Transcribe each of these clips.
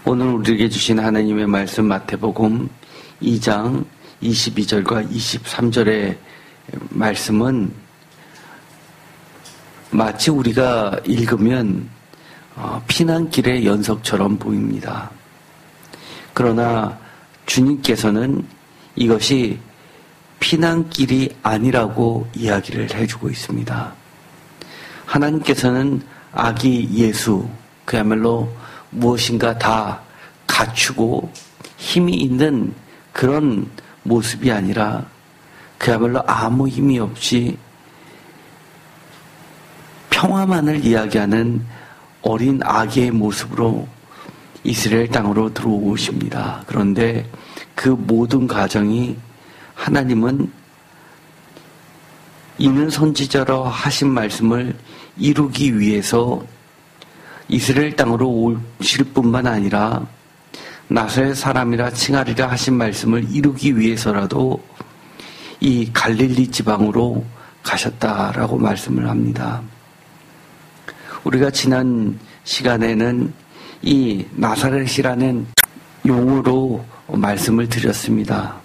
오늘 우리에게 주신 하나님의 말씀 마태복음 2장 22절과 23절의 말씀은 마치 우리가 읽으면 피난길의 연속처럼 보입니다. 그러나 주님께서는 이것이 피난길이 아니라고 이야기를 해주고 있습니다. 하나님께서는 아기 예수, 그야말로 무엇인가 다 갖추고 힘이 있는 그런 모습이 아니라 그야말로 아무 힘이 없이 평화만을 이야기하는 어린 아기의 모습으로 이스라엘 땅으로 들어오십니다. 그런데 그 모든 과정이 하나님은 이는 선지자로 하신 말씀을 이루기 위해서 이스라엘 땅으로 오실 뿐만 아니라 나사렛 사람이라 칭하리라 하신 말씀을 이루기 위해서라도 이 갈릴리 지방으로 가셨다라고 말씀을 합니다. 우리가 지난 시간에는 이 나사렛이라는 용어로 말씀을 드렸습니다.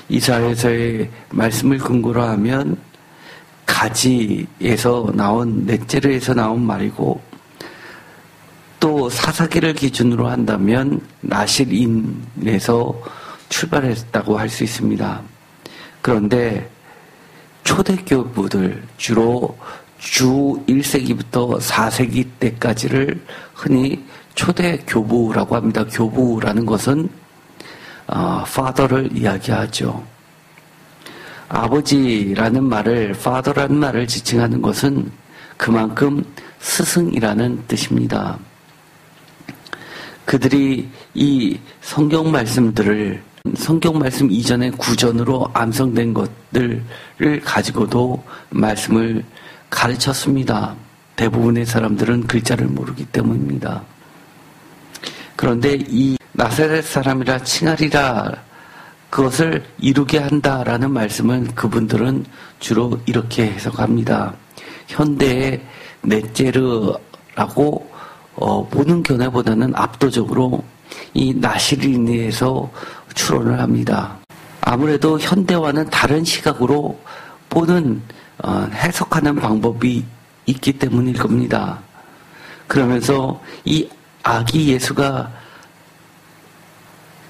이사야서의 말씀을 근거로 하면 가지에서 나온 넷제르에서 나온 말이고 또 사사기를 기준으로 한다면 나실인에서 출발했다고 할 수 있습니다. 그런데 초대교부들 주로 주 1세기부터 4세기 때까지를 흔히 초대교부라고 합니다. 교부라는 것은 father를 이야기하죠. 아버지라는 말을 father라는 말을 지칭하는 것은 그만큼 스승이라는 뜻입니다. 그들이 이 성경 말씀들을 성경 말씀 이전의 구전으로 암송된 것들을 가지고도 말씀을 가르쳤습니다. 대부분의 사람들은 글자를 모르기 때문입니다. 그런데 이 나사렛 사람이라 칭하리라 그것을 이루게 한다라는 말씀은 그분들은 주로 이렇게 해석합니다. 현대의 넷제르라고 보는 견해보다는 압도적으로 이 나실인에서 추론을 합니다. 아무래도 현대와는 다른 시각으로 보는 해석하는 방법이 있기 때문일 겁니다. 그러면서 이 아기 예수가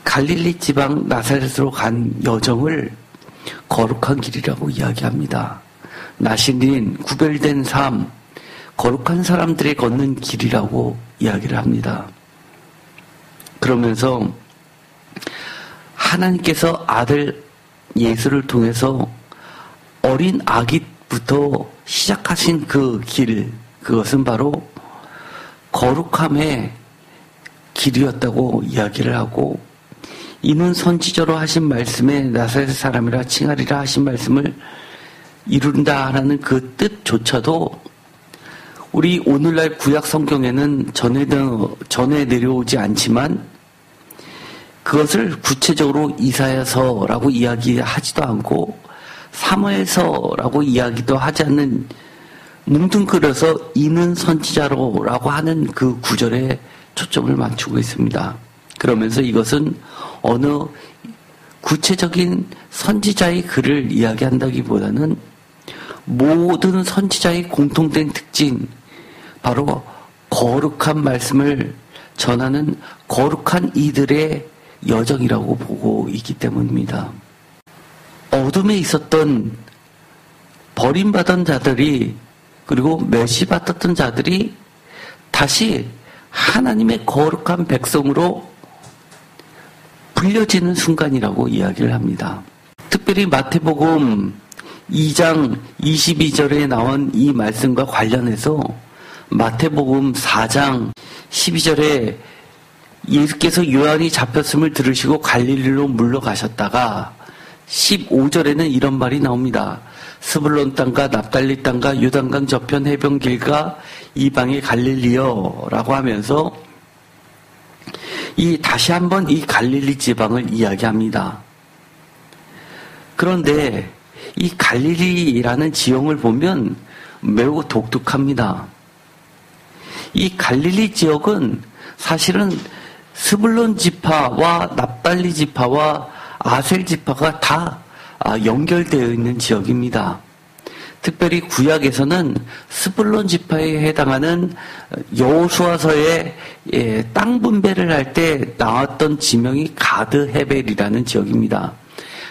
갈릴리 지방 나사렛으로 간 여정을 거룩한 길이라고 이야기합니다. 나실인, 구별된 삶, 거룩한 사람들이 걷는 길이라고 이야기를 합니다. 그러면서 하나님께서 아들 예수를 통해서 어린 아기부터 시작하신 그 길, 그것은 바로 거룩함의 길이었다고 이야기를 하고 이는 선지자로 하신 말씀에 나사렛 사람이라 칭하리라 하신 말씀을 이룬다라는 그 뜻조차도 우리 오늘날 구약 성경에는 전에 내려오지 않지만 그것을 구체적으로 이사야서라고 이야기하지도 않고 사무엘서라고 이야기도 하지 않는 뭉뚱그려서 이는 선지자로라고 하는 그 구절에 초점을 맞추고 있습니다. 그러면서 이것은 어느 구체적인 선지자의 글을 이야기한다기보다는 모든 선지자의 공통된 특징, 바로 거룩한 말씀을 전하는 거룩한 이들의 여정이라고 보고 있기 때문입니다. 어둠에 있었던 버림받은 자들이 그리고 멸시받았던 자들이 다시 하나님의 거룩한 백성으로 불려지는 순간이라고 이야기를 합니다. 특별히 마태복음 2장 22절에 나온 이 말씀과 관련해서 마태복음 4장 12절에 예수께서 요한이 잡혔음을 들으시고 갈릴리로 물러가셨다가 15절에는 이런 말이 나옵니다. 스불론 땅과 납달리 땅과 요단강 저편 해변길과 이방의 갈릴리여라고 하면서 다시 한번 이 갈릴리 지방을 이야기합니다. 그런데 이 갈릴리라는 지형을 보면 매우 독특합니다. 이 갈릴리 지역은 사실은 스불론 지파와 납달리 지파와 아셀 지파가 다 연결되어 있는 지역입니다. 특별히 구약에서는 스불론 지파에 해당하는 여호수아서의 땅 분배를 할 때 나왔던 지명이 가드 헤벨이라는 지역입니다.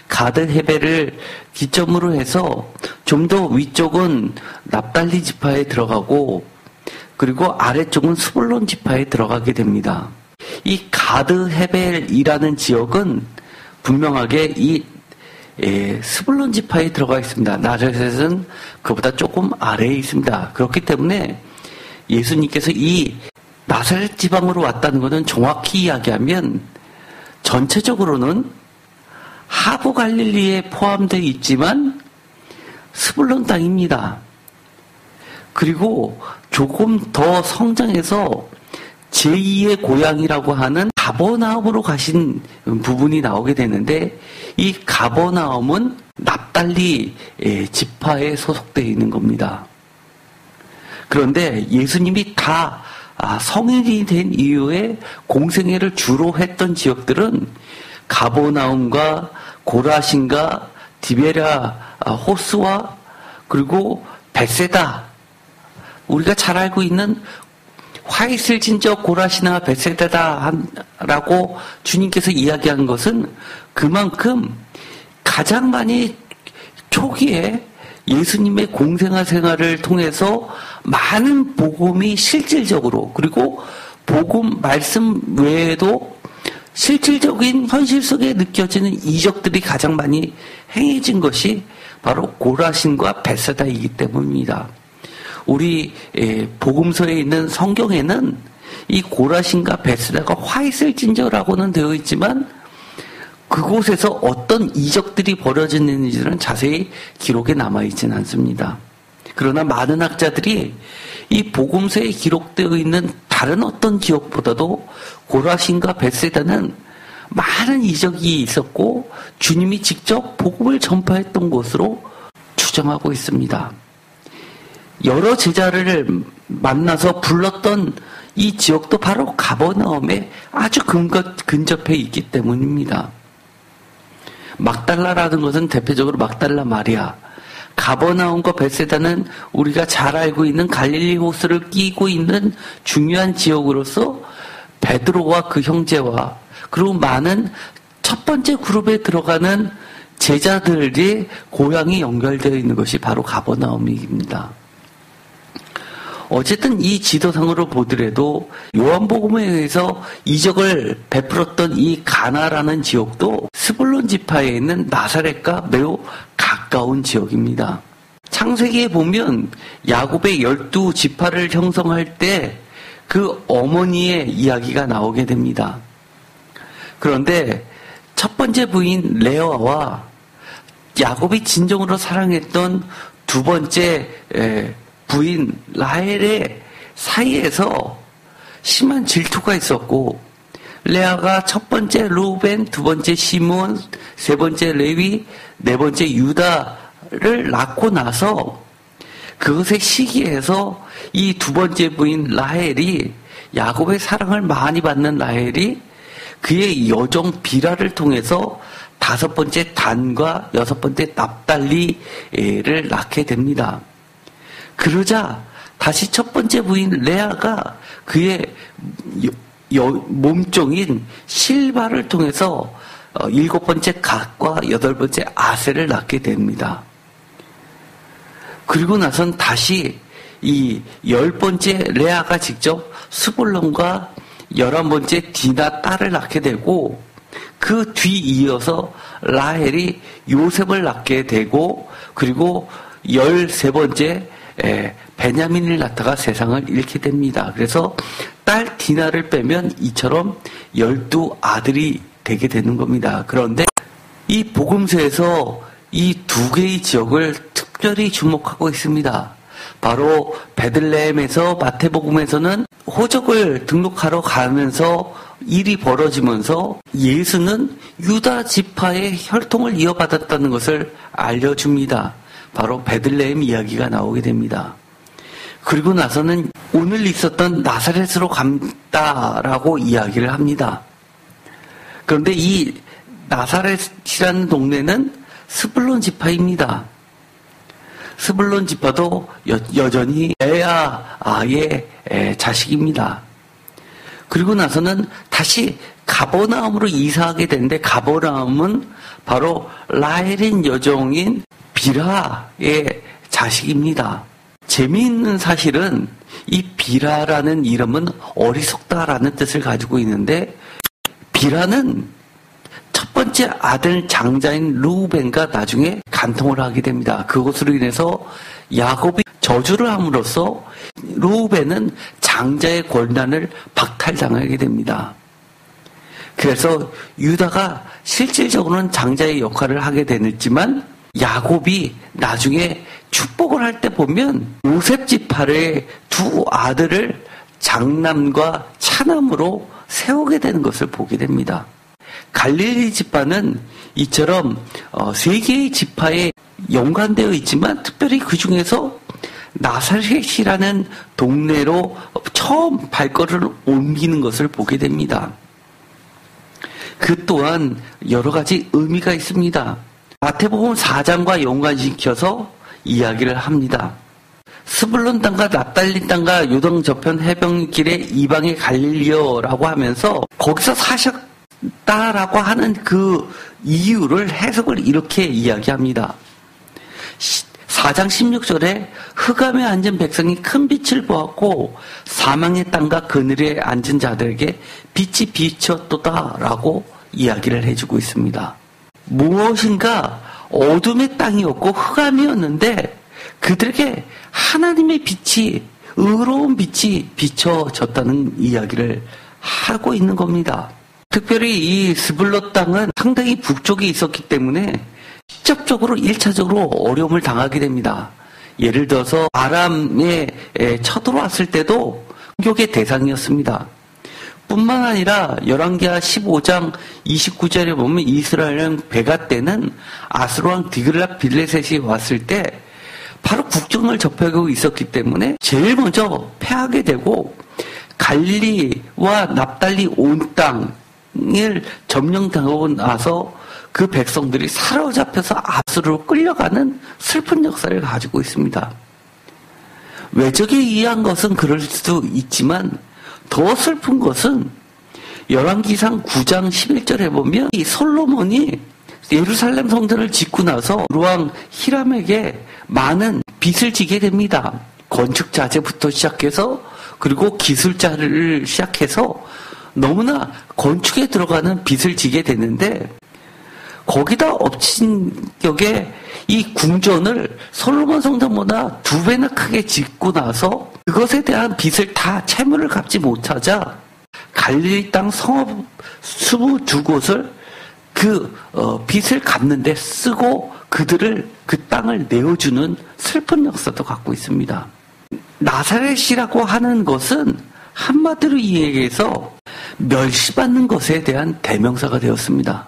가드 헤벨을 기점으로 해서 좀 더 위쪽은 납달리 지파에 들어가고 그리고 아래쪽은 스불론 지파에 들어가게 됩니다. 이 가드 헤벨이라는 지역은 분명하게 이 스불론 지파에 들어가 있습니다. 나사렛은 그보다 조금 아래에 있습니다. 그렇기 때문에 예수님께서 이 나사렛 지방으로 왔다는 것은 정확히 이야기하면 전체적으로는 하부 갈릴리에 포함되어 있지만 스불론 땅입니다. 그리고 조금 더 성장해서 제2의 고향이라고 하는 가버나움으로 가신 부분이 나오게 되는데 이 가버나움은 납달리 지파에 소속되어 있는 겁니다. 그런데 예수님이 다 성인이 된 이후에 공생애를 주로 했던 지역들은 가버나움과 고라신과 디베랴 호스와 그리고 벳세다, 우리가 잘 알고 있는 화이슬 진저 고라시나 벳세다라고 주님께서 이야기한 것은 그만큼 가장 많이 초기에 예수님의 공생아 생활을 통해서 많은 복음이 실질적으로 그리고 복음 말씀 외에도 실질적인 현실 속에 느껴지는 이적들이 가장 많이 행해진 것이 바로 고라신과 벳세다이기 때문입니다. 우리 복음서에 있는 성경에는 이 고라신과 벳세다가 화이슬 진저라고는 되어 있지만 그곳에서 어떤 이적들이 벌어졌는지는 자세히 기록에 남아있지는 않습니다. 그러나 많은 학자들이 이 복음서에 기록되어 있는 다른 어떤 지역보다도 고라신과 벳세다는 많은 이적이 있었고 주님이 직접 복음을 전파했던 곳으로 추정하고 있습니다. 여러 제자를 만나서 불렀던 이 지역도 바로 가버나움에 아주 근접해 있기 때문입니다. 막달라라는 것은 대표적으로 막달라 마리아, 가버나움과 벳세다는 우리가 잘 알고 있는 갈릴리 호수를 끼고 있는 중요한 지역으로서 베드로와 그 형제와 그리고 많은 첫 번째 그룹에 들어가는 제자들의 고향이 연결되어 있는 것이 바로 가버나움입니다. 어쨌든 이 지도상으로 보더라도 요한복음에 의해서 이적을 베풀었던 이 가나라는 지역도 스불론 지파에 있는 나사렛과 매우 가까운 지역입니다. 창세기에 보면 야곱의 12지파를 형성할 때 그 어머니의 이야기가 나오게 됩니다. 그런데 첫 번째 부인 레아와 야곱이 진정으로 사랑했던 두 번째 부인 라헬의 사이에서 심한 질투가 있었고 레아가 첫 번째 루벤, 두 번째 시몬, 세 번째 레위, 네 번째 유다를 낳고 나서 그것에 시기해서 이 두 번째 부인 라헬이 야곱의 사랑을 많이 받는 라헬이 그의 여종 비라를 통해서 다섯 번째 단과 여섯 번째 납달리를 낳게 됩니다. 그러자 다시 첫 번째 부인 레아가 그의 몸종인 실바를 통해서 일곱 번째 갓과 여덟 번째 아셀을 낳게 됩니다. 그리고 나선 다시 이 열 번째 레아가 직접 스불론과 11번째 디나 딸을 낳게 되고 그 뒤이어서 라헬이 요셉을 낳게 되고 그리고 13번째 베냐민을 낳다가 세상을 잃게 됩니다. 그래서 딸 디나를 빼면 이처럼 12아들이 되게 되는 겁니다. 그런데 이 복음서에서 이 두 개의 지역을 특별히 주목하고 있습니다. 바로 베들레헴에서 마태복음에서는 호적을 등록하러 가면서 일이 벌어지면서 예수는 유다 지파의 혈통을 이어받았다는 것을 알려줍니다. 바로 베들레헴 이야기가 나오게 됩니다. 그리고 나서는 오늘 있었던 나사렛으로 간다라고 이야기를 합니다. 그런데 이 나사렛이라는 동네는 스불론 지파입니다. 스불론 지파도 여전히 레아의 자식입니다. 그리고 나서는 다시 가버나움으로 이사하게 되는데, 가버나움은 바로 라헬인 여종인 빌하의 자식입니다. 재미있는 사실은 이 빌하라는 이름은 어리석다라는 뜻을 가지고 있는데, 빌하는 첫 번째 아들 장자인 르우벤과 나중에 간통을 하게 됩니다. 그것으로 인해서 야곱이 저주를 함으로써 르우벤은 장자의 권한을 박탈당하게 됩니다. 그래서 유다가 실질적으로는 장자의 역할을 하게 되지만, 야곱이 나중에 축복을 할 때 보면 요셉 지파의 두 아들을 장남과 차남으로 세우게 되는 것을 보게 됩니다. 갈릴리 지파는 이처럼 세 개의 지파에 연관되어 있지만, 특별히 그 중에서 나사렛이라는 동네로 처음 발걸음을 옮기는 것을 보게 됩니다. 그 또한 여러 가지 의미가 있습니다. 마태복음 4장과 연관시켜서 이야기를 합니다. 스불론 땅과 납달리 땅과 요단 저편 해변길의 이방의 갈릴리여라고 하면서 거기서 사셨다라고 하는 그 이유를, 해석을 이렇게 이야기합니다. 4장 16절에 흑암에 앉은 백성이 큰 빛을 보았고 사망의 땅과 그늘에 앉은 자들에게 빛이 비쳤도다라고 이야기를 해주고 있습니다. 무엇인가 어둠의 땅이었고 흑암이었는데 그들에게 하나님의 빛이, 의로운 빛이 비춰졌다는 이야기를 하고 있는 겁니다. 특별히 이 스불론 땅은 상당히 북쪽에 있었기 때문에 직접적으로 1차적으로 어려움을 당하게 됩니다. 예를 들어서 아람에 쳐들어왔을 때도 공격의 대상이었습니다. 뿐만 아니라 열왕기하 15장 29절에 보면 이스라엘은 베가 때는 아스로왕 디글랏 빌레셋이 왔을 때 바로 국경을 접하고 있었기 때문에 제일 먼저 패하게 되고, 갈릴리와 납달리 온 땅을 점령당하고 나서 그 백성들이 사로잡혀서 아수르로 끌려가는 슬픈 역사를 가지고 있습니다. 외적에 의한 것은 그럴 수도 있지만 더 슬픈 것은 열왕기상 9장 11절에 보면 이 솔로몬이 예루살렘 성전을 짓고 나서 왕 히람에게 많은 빚을 지게 됩니다. 건축 자재부터 시작해서, 그리고 기술자를 시작해서 너무나 건축에 들어가는 빚을 지게 되는데, 거기다 엎친 격에 이 궁전을 솔로몬 성전보다 2배나 크게 짓고 나서 그것에 대한 빚을 다 채무를 갚지 못하자 갈릴리 땅 성읍 22곳을 그 빚을 갚는 데 쓰고 그들을, 그 땅을 내어주는 슬픈 역사도 갖고 있습니다. 나사렛이라고 하는 것은 한마디로 이야기해서 멸시받는 것에 대한 대명사가 되었습니다.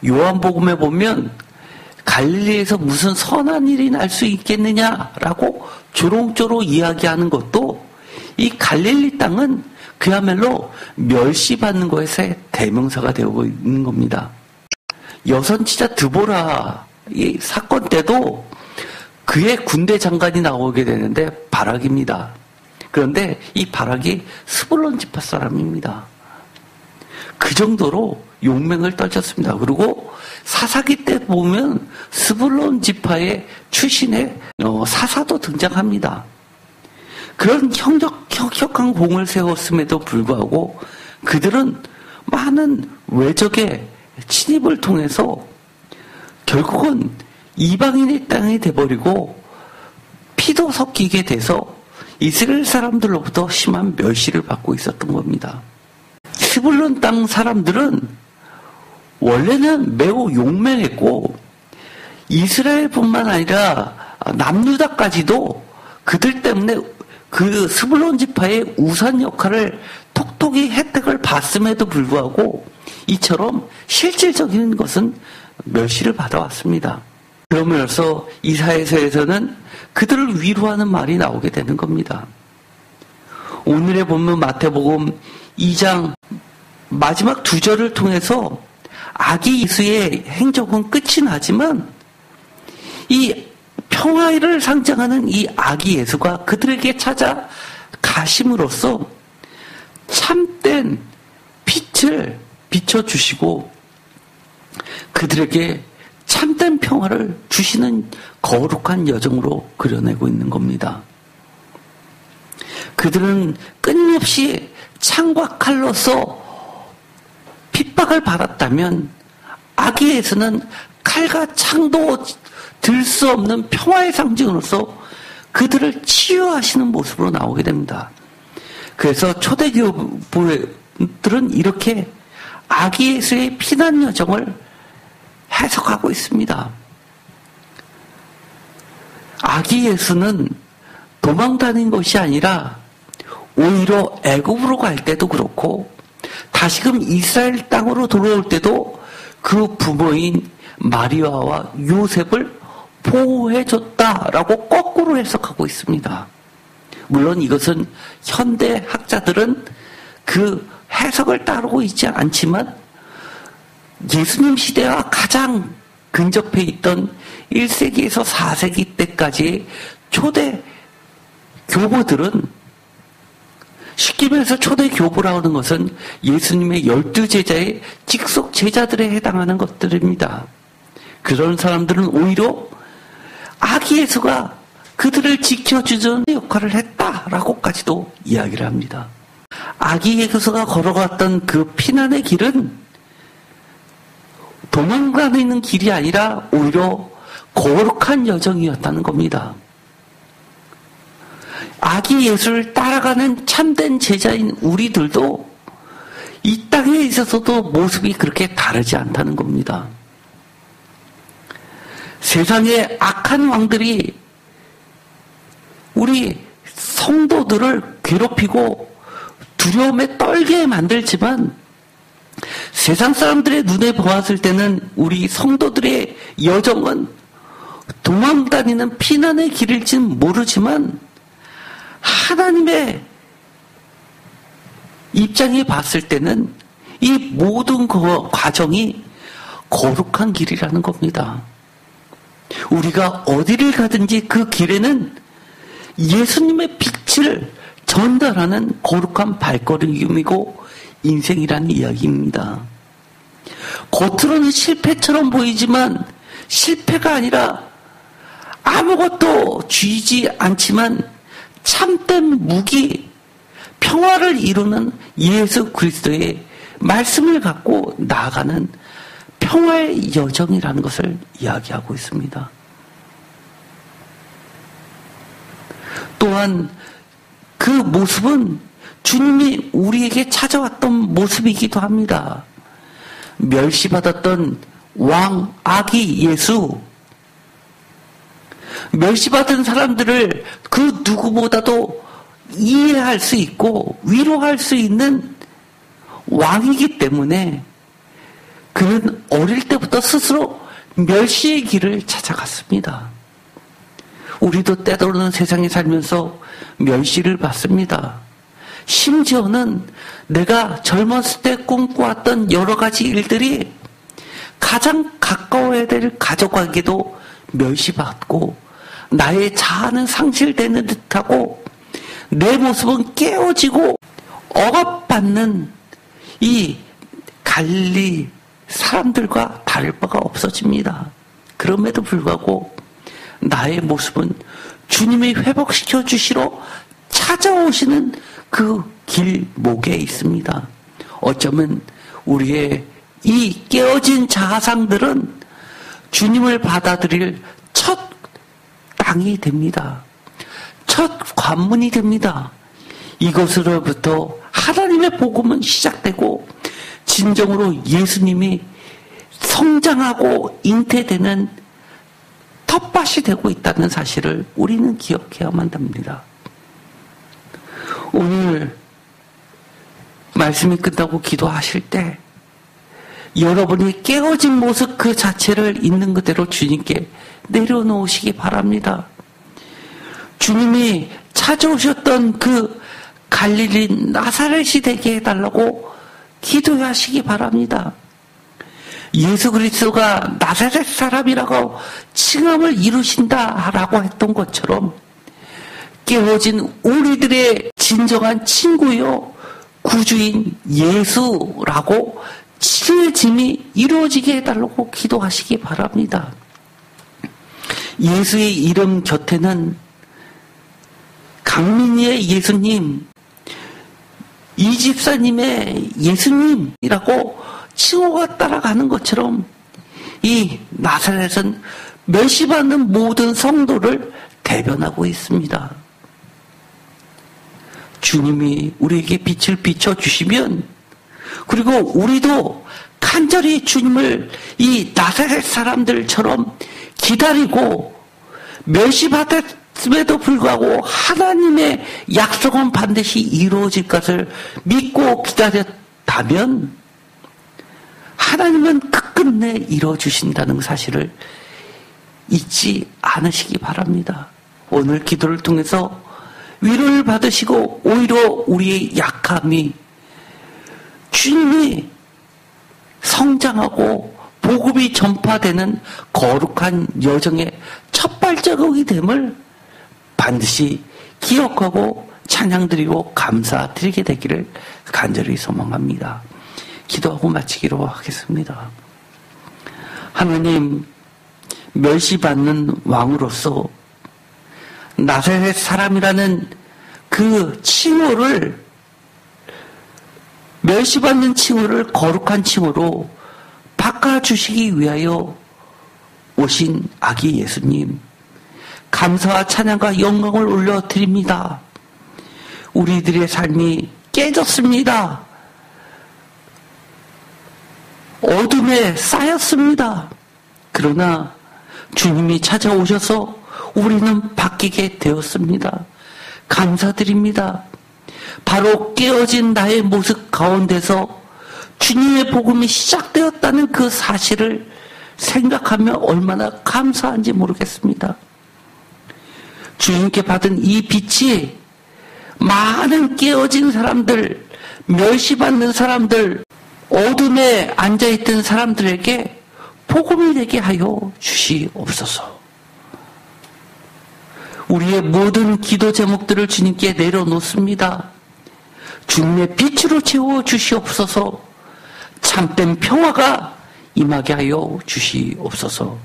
요한복음에 보면 갈릴리에서 무슨 선한 일이 날 수 있겠느냐라고 조롱조롱 이야기하는 것도, 이 갈릴리 땅은 그야말로 멸시받는 것의 대명사가 되고 있는 겁니다. 여선지자 드보라 이 사건 때도 그의 군대 장관이 나오게 되는데 바락입니다. 그런데 이 바락이 스불론 지파 사람입니다. 그 정도로 용맹을 떨쳤습니다. 그리고 사사기 때 보면 스불론 지파의 출신의 사사도 등장합니다. 그런 혁혁한 공을 세웠음에도 불구하고 그들은 많은 외적의 침입을 통해서 결국은 이방인의 땅이 돼버리고 피도 섞이게 돼서 이스라엘 사람들로부터 심한 멸시를 받고 있었던 겁니다. 스불론 땅 사람들은 원래는 매우 용맹했고, 이스라엘뿐만 아니라 남유다까지도 그들 때문에 그 스불론 지파의 우산 역할을 톡톡히 혜택을 받음에도 불구하고 이처럼 실질적인 것은 멸시를 받아왔습니다. 그러면서 이사야서에서는 그들을 위로하는 말이 나오게 되는 겁니다. 오늘의 본문 마태복음 2장 마지막 두 절을 통해서 아기 예수의 행적은 끝이 나지만 이 평화를 상징하는 이 아기 예수가 그들에게 찾아가심으로써 참된 빛을 비춰주시고 그들에게 참된 평화를 주시는 거룩한 여정으로 그려내고 있는 겁니다. 그들은 끊임없이 창과 칼로서 핍박을 받았다면 아기 예수는 칼과 창도 들 수 없는 평화의 상징으로서 그들을 치유하시는 모습으로 나오게 됩니다. 그래서 초대교부들은 이렇게 아기 예수의 피난 여정을 해석하고 있습니다. 아기 예수는 도망다닌 것이 아니라 오히려 애굽으로 갈 때도 그렇고 다시금 이스라엘 땅으로 돌아올 때도 그 부모인 마리아와 요셉을 보호해줬다라고 거꾸로 해석하고 있습니다. 물론 이것은 현대 학자들은 그 해석을 따르고 있지 않지만 예수님 시대와 가장 근접해 있던 1세기에서 4세기 때까지의 초대 교부들은 쉽게 말해서 초대 교부라고 하는 것은 예수님의 12제자의 직속 제자들에 해당하는 것들입니다. 그런 사람들은 오히려 아기 예수가 그들을 지켜주는 역할을 했다라고까지도 이야기를 합니다. 아기 예수가 걸어갔던 그 피난의 길은 도망가는 길이 아니라 오히려 거룩한 여정이었다는 겁니다. 아기 예수를 따라가는 참된 제자인 우리들도 이 땅에 있어서도 모습이 그렇게 다르지 않다는 겁니다. 세상의 악한 왕들이 우리 성도들을 괴롭히고 두려움에 떨게 만들지만 세상 사람들의 눈에 보았을 때는 우리 성도들의 여정은 도망다니는 피난의 길일지는 모르지만 하나님의 입장에 봤을 때는 이 모든 과정이 거룩한 길이라는 겁니다. 우리가 어디를 가든지 그 길에는 예수님의 빛을 전달하는 거룩한 발걸음이고 인생이라는 이야기입니다. 겉으로는 실패처럼 보이지만 실패가 아니라 아무것도 쥐지 않지만 참된 무기, 평화를 이루는 예수 그리스도의 말씀을 갖고 나아가는 평화의 여정이라는 것을 이야기하고 있습니다. 또한 그 모습은 주님이 우리에게 찾아왔던 모습이기도 합니다. 멸시받았던 왕 아기 예수, 멸시받은 사람들을 그 누구보다도 이해할 수 있고 위로할 수 있는 왕이기 때문에 그는 어릴 때부터 스스로 멸시의 길을 찾아갔습니다. 우리도 때로는 세상에 살면서 멸시를 받습니다. 심지어는 내가 젊었을 때 꿈꿔왔던 여러 가지 일들이 가장 가까워야 될 가족관계도 멸시받고 나의 자아는 상실되는 듯하고 내 모습은 깨어지고 억압받는 이 갈릴리 사람들과 다를 바가 없어집니다. 그럼에도 불구하고 나의 모습은 주님이 회복시켜 주시러 찾아오시는 그 길목에 있습니다. 어쩌면 우리의 이 깨어진 자아상들은 주님을 받아들일 첫 땅이 됩니다. 첫 관문이 됩니다. 이것으로부터 하나님의 복음은 시작되고 진정으로 예수님이 성장하고 잉태되는 텃밭이 되고 있다는 사실을 우리는 기억해야만 합니다. 오늘 말씀이 끝나고 기도하실 때 여러분이 깨어진 모습 그 자체를 있는 그대로 주님께 내려놓으시기 바랍니다. 주님이 찾아오셨던 그 갈릴리 나사렛이 되게 해달라고 기도하시기 바랍니다. 예수 그리스도가 나사렛 사람이라고 칭함을 이루신다라고 했던 것처럼 깨어진 우리들의 진정한 친구요 구주인 예수라고 친해짐이 이루어지게 해달라고 기도하시기 바랍니다. 예수의 이름 곁에는 강민희의 예수님, 이 집사님의 예수님이라고 칭호가 따라가는 것처럼 이 나사렛은 멸시받는 모든 성도를 대변하고 있습니다. 주님이 우리에게 빛을 비춰주시면 그리고 우리도 간절히 주님을 이 나사렛 사람들처럼 기다리고 멸시받았음에도 불구하고 하나님의 약속은 반드시 이루어질 것을 믿고 기다렸다면 하나님은 끝끝내 이루어주신다는 사실을 잊지 않으시기 바랍니다. 오늘 기도를 통해서 위로를 받으시고 오히려 우리의 약함이 주님이 성장하고 복음이 전파되는 거룩한 여정의 첫 발자국이 됨을 반드시 기억하고 찬양드리고 감사드리게 되기를 간절히 소망합니다. 기도하고 마치기로 하겠습니다. 하나님, 멸시받는 왕으로서 나사렛 사람이라는 그 칭호를, 멸시받는 칭호를 거룩한 칭호로 바꿔주시기 위하여 오신 아기 예수님, 감사와 찬양과 영광을 올려드립니다. 우리들의 삶이 깨졌습니다. 어둠에 쌓였습니다. 그러나 주님이 찾아오셔서 우리는 바뀌게 되었습니다. 감사드립니다. 바로 깨어진 나의 모습 가운데서 주님의 복음이 시작되었다는 그 사실을 생각하며 얼마나 감사한지 모르겠습니다. 주님께 받은 이 빛이 많은 깨어진 사람들, 멸시받는 사람들, 어둠에 앉아있던 사람들에게 복음을 내게 하여 주시옵소서. 우리의 모든 기도 제목들을 주님께 내려놓습니다. 주님의 빛으로 채워 주시옵소서. 참된 평화가 임하게 하여 주시옵소서.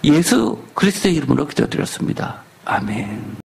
예수 그리스도의 이름으로 기도드렸습니다. 아멘.